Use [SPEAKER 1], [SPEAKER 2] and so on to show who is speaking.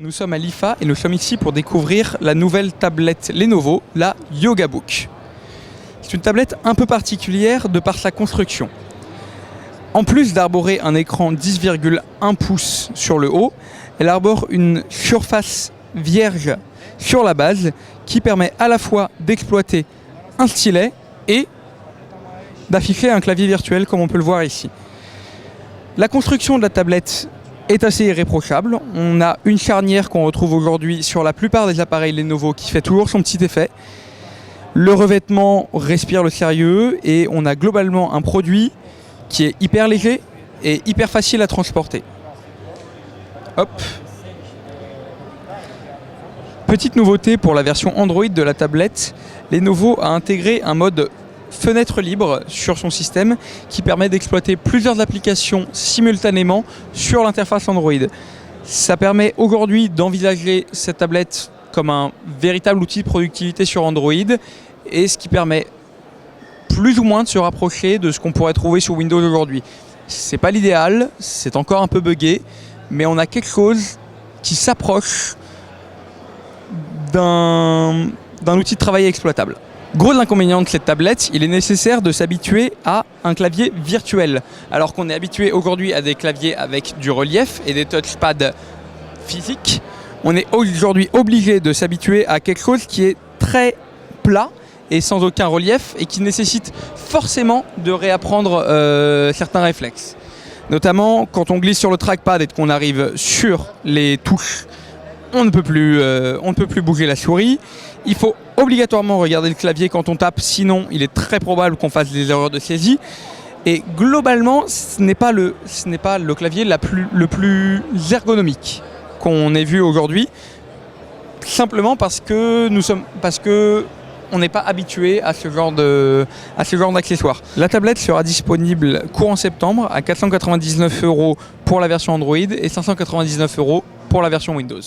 [SPEAKER 1] Nous sommes à l'IFA et nous sommes ici pour découvrir la nouvelle tablette Lenovo, la YogaBook. C'est une tablette un peu particulière de par sa construction. En plus d'arborer un écran 10,1 pouces sur le haut, elle arbore une surface vierge sur la base qui permet à la fois d'exploiter un stylet et d'afficher un clavier virtuel comme on peut le voir ici. La construction de la tablette est assez irréprochable. On a une charnière qu'on retrouve aujourd'hui sur la plupart des appareils Lenovo qui fait toujours son petit effet. Le revêtement respire le sérieux et on a globalement un produit qui est hyper léger et hyper facile à transporter. Hop. Petite nouveauté pour la version Android de la tablette, Lenovo a intégré un mode fenêtre libre sur son système qui permet d'exploiter plusieurs applications simultanément sur l'interface Android. Ça permet aujourd'hui d'envisager cette tablette comme un véritable outil de productivité sur Android et ce qui permet plus ou moins de se rapprocher de ce qu'on pourrait trouver sur Windows aujourd'hui. C'est pas l'idéal, c'est encore un peu buggé, mais on a quelque chose qui s'approche d'un outil de travail exploitable. Gros inconvénient de cette tablette, il est nécessaire de s'habituer à un clavier virtuel. Alors qu'on est habitué aujourd'hui à des claviers avec du relief et des touchpads physiques, on est aujourd'hui obligé de s'habituer à quelque chose qui est très plat et sans aucun relief et qui nécessite forcément de réapprendre certains réflexes. Notamment quand on glisse sur le trackpad et qu'on arrive sur les touches, on ne peut plus bouger la souris. Il faut obligatoirement regarder le clavier quand on tape, sinon il est très probable qu'on fasse des erreurs de saisie. Et globalement, ce n'est pas le clavier le plus ergonomique qu'on ait vu aujourd'hui, simplement parce que on n'est pas habitué à ce genre d'accessoires. La tablette sera disponible courant septembre à 499 € pour la version Android et 599 € pour la version Windows.